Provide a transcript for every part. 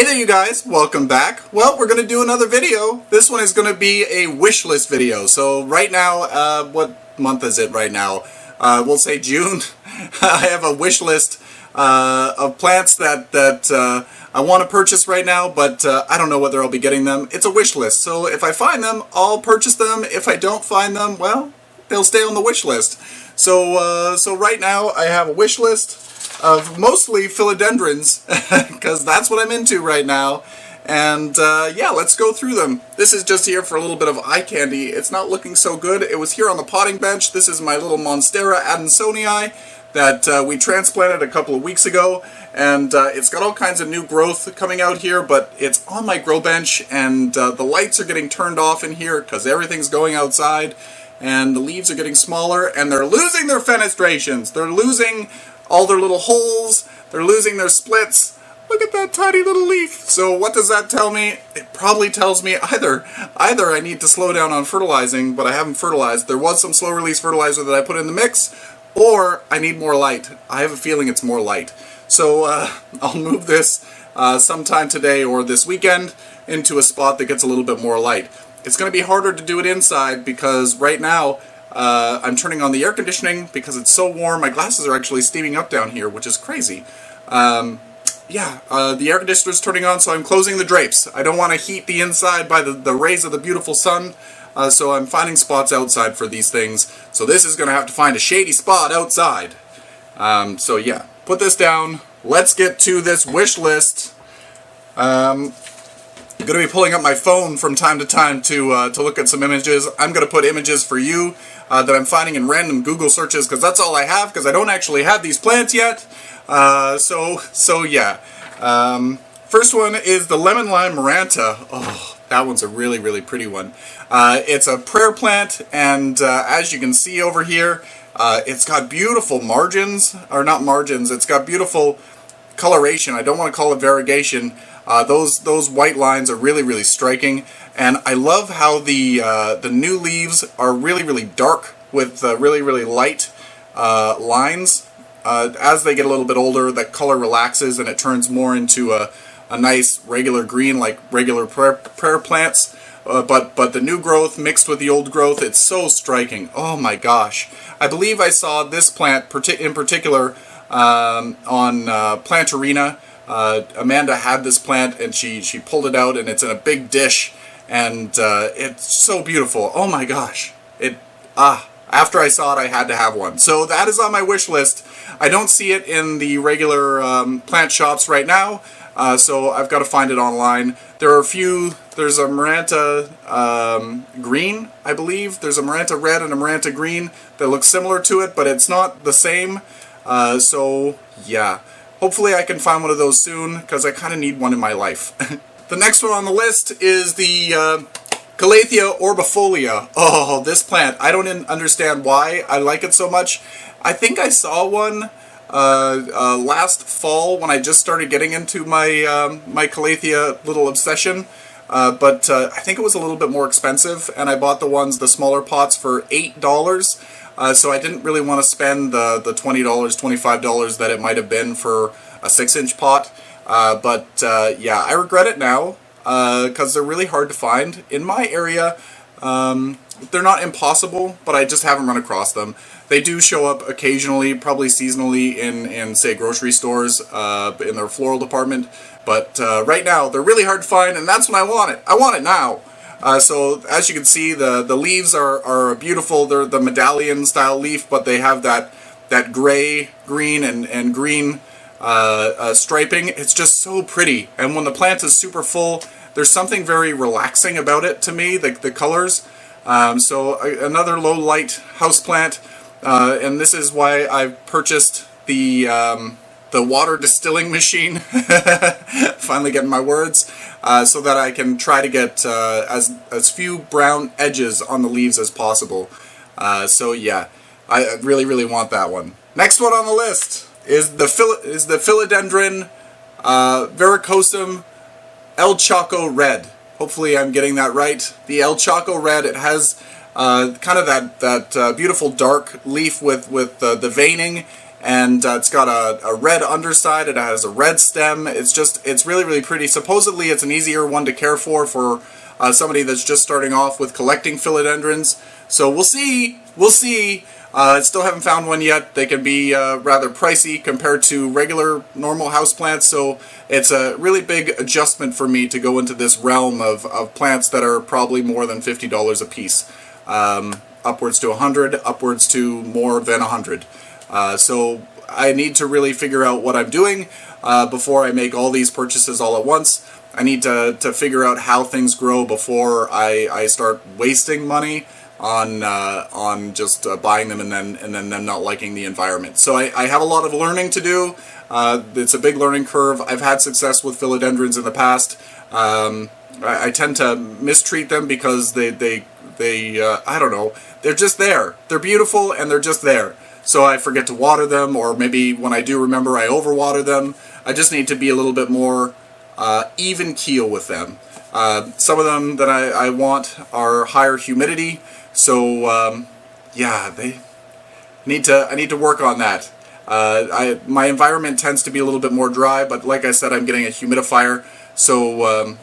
Hey there you guys, welcome back. Well, we're going to do another video. This one is going to be a wish list video. So right now, what month is it right now? We'll say June. I have a wish list of plants that I want to purchase right now, but I don't know whether I'll be getting them. It's a wish list, so if I find them, I'll purchase them. If I don't find them, well, they'll stay on the wish list. So right now I have a wish list of mostly philodendrons, because that's what I'm into right now. And yeah, let's go through them. This is just here for a little bit of eye candy. It's not looking so good. It was here on the potting bench. This is my little Monstera Adansonii that we transplanted a couple of weeks ago. And it's got all kinds of new growth coming out here, but it's on my grow bench, and the lights are getting turned off in here because everything's going outside, and the leaves are getting smaller, and they're losing their fenestrations. They're losing all their little holes, they're losing their splits. Look at that tiny little leaf. So what does that tell me? It probably tells me either I need to slow down on fertilizing, but I haven't fertilized. There was some slow release fertilizer that I put in the mix, or I need more light. I have a feeling it's more light. So I'll move this sometime today or this weekend into a spot that gets a little bit more light. It's going to be harder to do it inside because right now I'm turning on the air conditioning because it's so warm. My glasses are actually steaming up down here, which is crazy. Yeah, the air conditioner's turning on, so I'm closing the drapes. I don't want to heat the inside by the rays of the beautiful sun, so I'm finding spots outside for these things. So this is going to have to find a shady spot outside. So yeah, put this down. Let's get to this wish list. I'm going to be pulling up my phone from time to time to look at some images. I'm going to put images for you that I'm finding in random Google searches, because that's all I have, because I don't actually have these plants yet. So yeah. First one is the Lemon Lime Maranta. Oh, that one's a really, really pretty one. It's a prayer plant, and as you can see over here, it's got beautiful margins, or not margins, it's got beautiful coloration. I don't want to call it variegation. Those white lines are really, really striking, and I love how the new leaves are really, really dark with really, really light lines. As they get a little bit older, that color relaxes and it turns more into a nice regular green, like regular prayer plants. But the new growth mixed with the old growth, it's so striking. Oh my gosh! I believe I saw this plant in particular on Plantarina. Amanda had this plant and she pulled it out, and it's in a big dish, and it's so beautiful. Oh my gosh! After I saw it, I had to have one. So that is on my wish list. I don't see it in the regular plant shops right now, so I've got to find it online. There are a few. There's a Maranta green, I believe. There's a Maranta red and a Maranta green that look similar to it, but it's not the same. So yeah. Hopefully I can find one of those soon, because I kind of need one in my life. The next one on the list is the Calathea orbifolia. Oh, this plant. I don't understand why I like it so much. I think I saw one last fall when I just started getting into my my Calathea little obsession. But I think it was a little bit more expensive, and I bought the smaller pots for $8. So I didn't really want to spend the $20, $25 that it might have been for a 6-inch pot. But yeah, I regret it now, because they're really hard to find. In my area, they're not impossible, but I just haven't run across them. They do show up occasionally, probably seasonally, in say, grocery stores, in their floral department. But right now, they're really hard to find, and that's when I want it. I want it now. So as you can see, the leaves are beautiful. They're the medallion style leaf, but they have that gray, green, and green striping. It's just so pretty. And when the plant is super full, there's something very relaxing about it to me, the colors. So another low light houseplant, and this is why I've purchased the water distilling machine. Finally getting my words. So that I can try to get as few brown edges on the leaves as possible. So yeah, I really, really want that one. Next one on the list is the Philodendron Veitchii El Chaco Red. Hopefully I'm getting that right. The El Chaco Red, it has kind of that beautiful dark leaf with the veining, and it's got a red underside, it has a red stem, it's really, really pretty. Supposedly it's an easier one to care for somebody that's just starting off with collecting philodendrons. So we'll see, I still haven't found one yet. They can be rather pricey compared to regular normal houseplants, so it's a really big adjustment for me to go into this realm of plants that are probably more than $50 a piece. Upwards to 100, upwards to more than 100. So I need to really figure out what I'm doing before I make all these purchases all at once. I need to figure out how things grow before I start wasting money on just buying them and then them not liking the environment. So I have a lot of learning to do. It's a big learning curve. I've had success with philodendrons in the past. I tend to mistreat them because they I don't know, they're just there. They're beautiful and they're just there. So I forget to water them, or maybe when I do remember, I overwater them. I just need to be a little bit more even keel with them. Some of them that I want are higher humidity, so yeah, I need to work on that. My environment tends to be a little bit more dry, but like I said, I'm getting a humidifier, so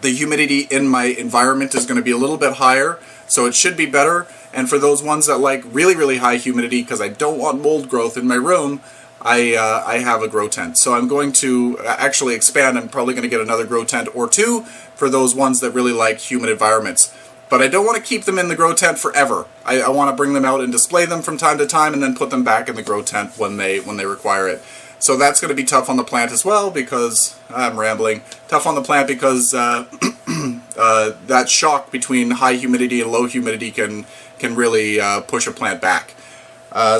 the humidity in my environment is going to be a little bit higher, so it should be better. And for those ones that like really, really high humidity, because I don't want mold growth in my room, I have a grow tent. So I'm going to actually expand. I'm probably going to get another grow tent or two for those ones that really like humid environments. But I don't want to keep them in the grow tent forever. I want to bring them out and display them from time to time and then put them back in the grow tent when they require it. So that's going to be tough on the plant as well, because I'm rambling. Tough on the plant because that shock between high humidity and low humidity can really push a plant back.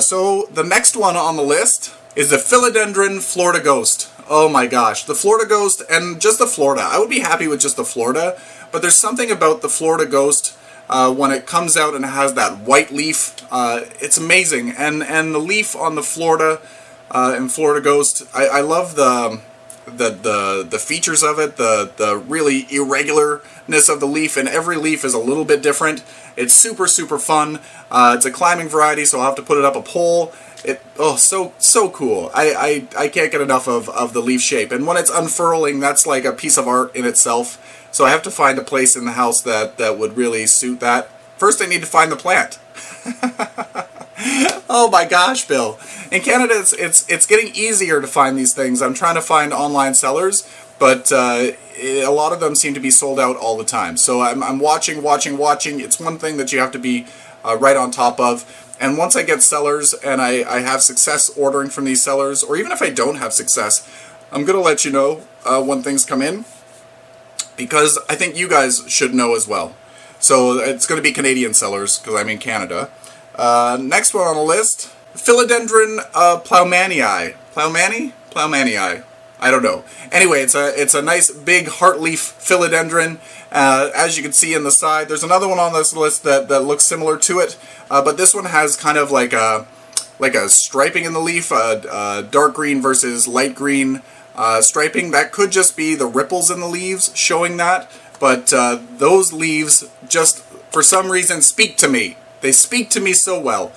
So the next one on the list is the Philodendron Florida Ghost. Oh my gosh, the Florida Ghost, and just the Florida. I would be happy with just the Florida, but there's something about the Florida Ghost when it comes out and it has that white leaf. It's amazing, and the leaf on the Florida and Florida Ghost, I love the features of it, the really irregularness of the leaf, and every leaf is a little bit different. It's super, super fun. It's a climbing variety, so I'll have to put it up a pole. So cool. I can't get enough of the leaf shape. And when it's unfurling, that's like a piece of art in itself. So I have to find a place in the house that would really suit that. First I need to find the plant. Oh my gosh, Bill. In Canada, it's getting easier to find these things. I'm trying to find online sellers, but a lot of them seem to be sold out all the time. So I'm watching. It's one thing that you have to be right on top of. And once I get sellers and I have success ordering from these sellers, or even if I don't have success, I'm going to let you know when things come in, because I think you guys should know as well. So it's going to be Canadian sellers, because I'm in Canada. Next one on the list, Philodendron Plowmanii. Plowmanii? I don't know. Anyway, it's a nice big heartleaf philodendron. As you can see in the side, there's another one on this list that looks similar to it, but this one has kind of like a striping in the leaf, dark green versus light green striping. That could just be the ripples in the leaves showing that, but those leaves just for some reason speak to me. They speak to me so well.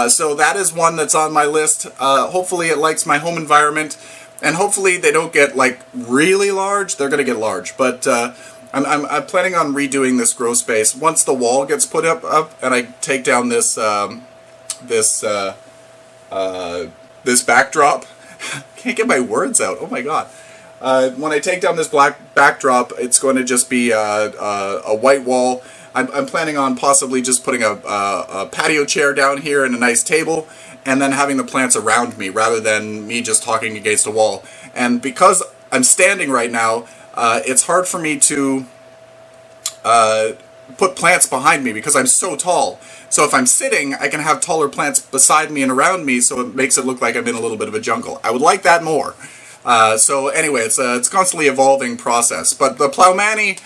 So that is one that's on my list. Hopefully it likes my home environment, and hopefully they don't get like really large. They're going to get large, but I'm planning on redoing this grow space once the wall gets put up and I take down this this backdrop. Can't get my words out. Oh my god. When I take down this black backdrop, it's going to just be a white wall. I'm planning on possibly just putting a patio chair down here and a nice table, and then having the plants around me rather than me just talking against a wall. And because I'm standing right now, it's hard for me to put plants behind me because I'm so tall. So if I'm sitting, I can have taller plants beside me and around me, so it makes it look like I'm in a little bit of a jungle. I would like that more. So anyway, it's constantly evolving process. But the Plowmanii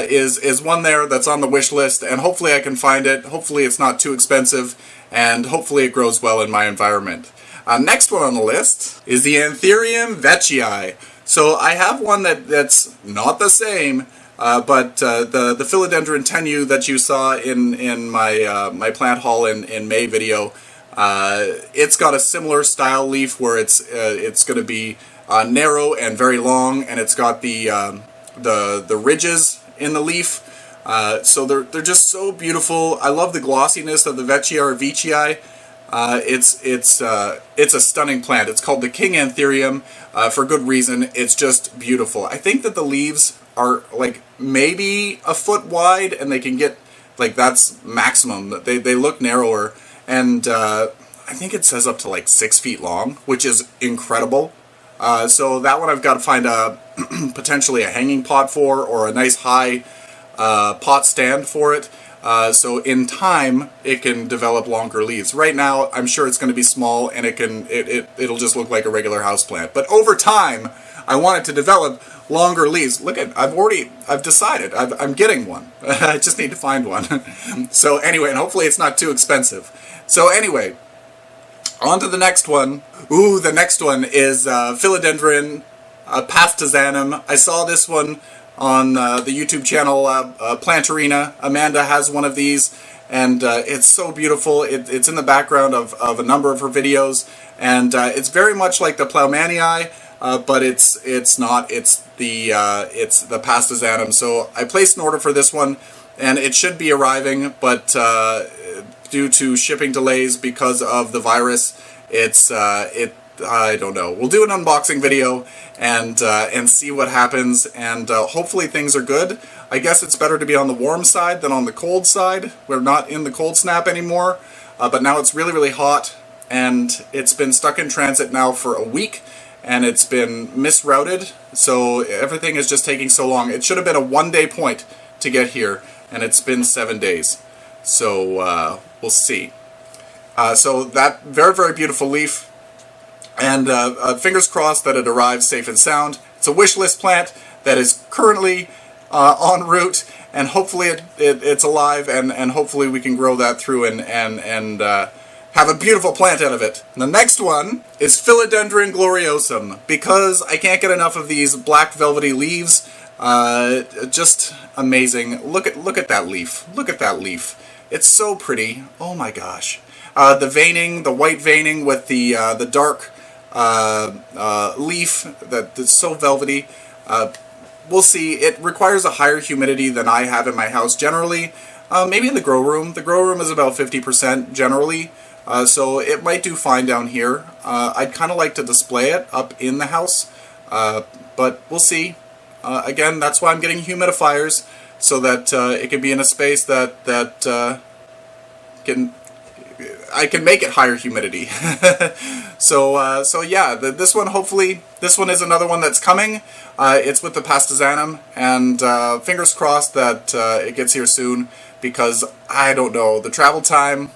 is one there that's on the wish list, and hopefully I can find it. Hopefully it's not too expensive, and hopefully it grows well in my environment. Next one on the list is the Anthurium Veitchii. So I have one that's not the same, but the Philodendron tenue that you saw in my my plant haul in May video, It's got a similar style leaf where it's going to be narrow and very long, and it's got the ridges in the leaf. So they're just so beautiful. I love the glossiness of the Veitchii. It's a stunning plant. It's called the King Anthurium for good reason. It's just beautiful. I think that the leaves are like maybe a foot wide, and they can get like, that's maximum. They look narrower, and I think it says up to like 6 feet long, which is incredible. So that one I've got to find potentially a hanging pot for, or a nice high pot stand for it. So in time it can develop longer leaves. Right now I'm sure it's going to be small, and it'll just look like a regular houseplant. But over time I want it to develop longer leaves. Look at, I've decided I'm getting one. I just need to find one. So anyway, and hopefully it's not too expensive. So anyway, on to the next one. Ooh, the next one is Philodendron Pastasanum. I saw this one on the YouTube channel Plantarina. Amanda has one of these, and it's so beautiful. It's in the background of a number of her videos, and it's very much like the Plowmanii, but it's not. It's the Pastasanum. So I placed an order for this one, and it should be arriving, but due to shipping delays because of the virus, I don't know. We'll do an unboxing video and see what happens, and hopefully things are good. I guess it's better to be on the warm side than on the cold side. We're not in the cold snap anymore, but now it's really, really hot, and it's been stuck in transit now for a week, and it's been misrouted, so everything is just taking so long. It should have been a one-day point to get here, and it's been 7 days. So we'll see. So that very, very beautiful leaf, and fingers crossed that it arrives safe and sound. It's a wish list plant that is currently en route, and hopefully it's alive, and hopefully we can grow that through and have a beautiful plant out of it. And the next one is Philodendron Gloriosum, because I can't get enough of these black velvety leaves. Just amazing. Look at that leaf. Look at that leaf. It's so pretty. Oh my gosh. The veining, the white veining with the dark leaf that's so velvety. We'll see. It requires a higher humidity than I have in my house generally. Maybe in the grow room. The grow room is about 50% generally, so it might do fine down here. I'd kind of like to display it up in the house, but we'll see. Again, that's why I'm getting humidifiers, so that it can be in a space that I can make it higher humidity. So yeah, this one, hopefully, this one is another one that's coming. It's with the Pastasanum, and fingers crossed that it gets here soon, because I don't know, the travel time.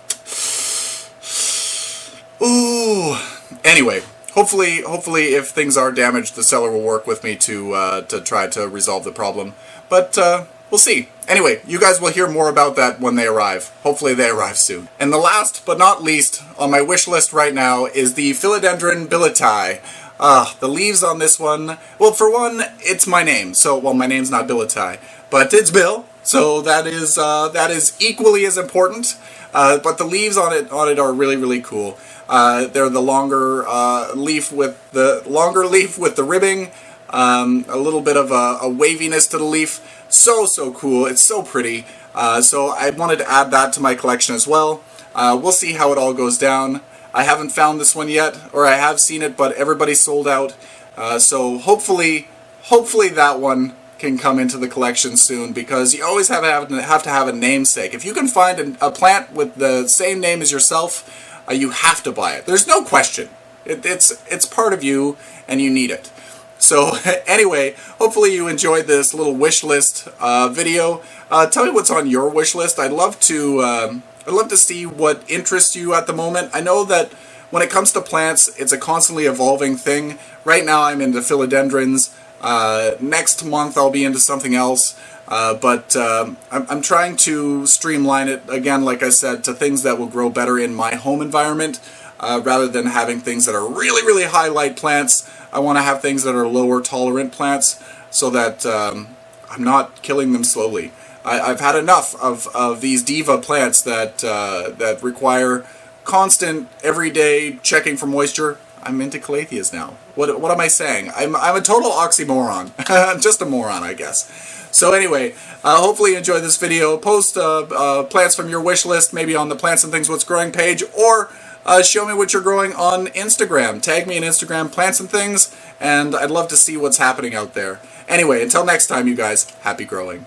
Ooh. Anyway, hopefully if things are damaged, the seller will work with me to try to resolve the problem. But we'll see. Anyway, you guys will hear more about that when they arrive. Hopefully they arrive soon. And the last but not least on my wish list right now is the Philodendron Veitchii. The leaves on this one, well, for one, it's my name. So, well, my name's not Veitchii, but it's Bill. So that is equally as important. But the leaves on it are really, really cool. They're the longer leaf with the ribbing, a little bit of a waviness to the leaf. So cool. It's so pretty. So I wanted to add that to my collection as well. We'll see how it all goes down. I haven't found this one yet, or I have seen it, but everybody's sold out. So hopefully that one can come into the collection soon, because you always have to have a namesake. If you can find a plant with the same name as yourself, you have to buy it. There's no question. It's part of you, and you need it. So anyway, hopefully you enjoyed this little wish list video. Tell me what's on your wish list. I'd love to see what interests you at the moment. I know that when it comes to plants, it's a constantly evolving thing. Right now I'm into philodendrons. Next month I'll be into something else. But I'm trying to streamline it, again, like I said, to things that will grow better in my home environment, rather than having things that are really, really high light plants. I want to have things that are lower tolerant plants, so that I'm not killing them slowly. I've had enough of these diva plants that require constant, everyday checking for moisture, I'm into Calatheas now. What am I saying? I'm a total oxymoron. I'm just a moron, I guess. So anyway, hopefully you enjoyed this video. Post plants from your wish list, maybe on the Plants and Things What's Growing page, or show me what you're growing on Instagram. Tag me on Instagram, Plants and Things, and I'd love to see what's happening out there. Anyway, until next time, you guys, happy growing.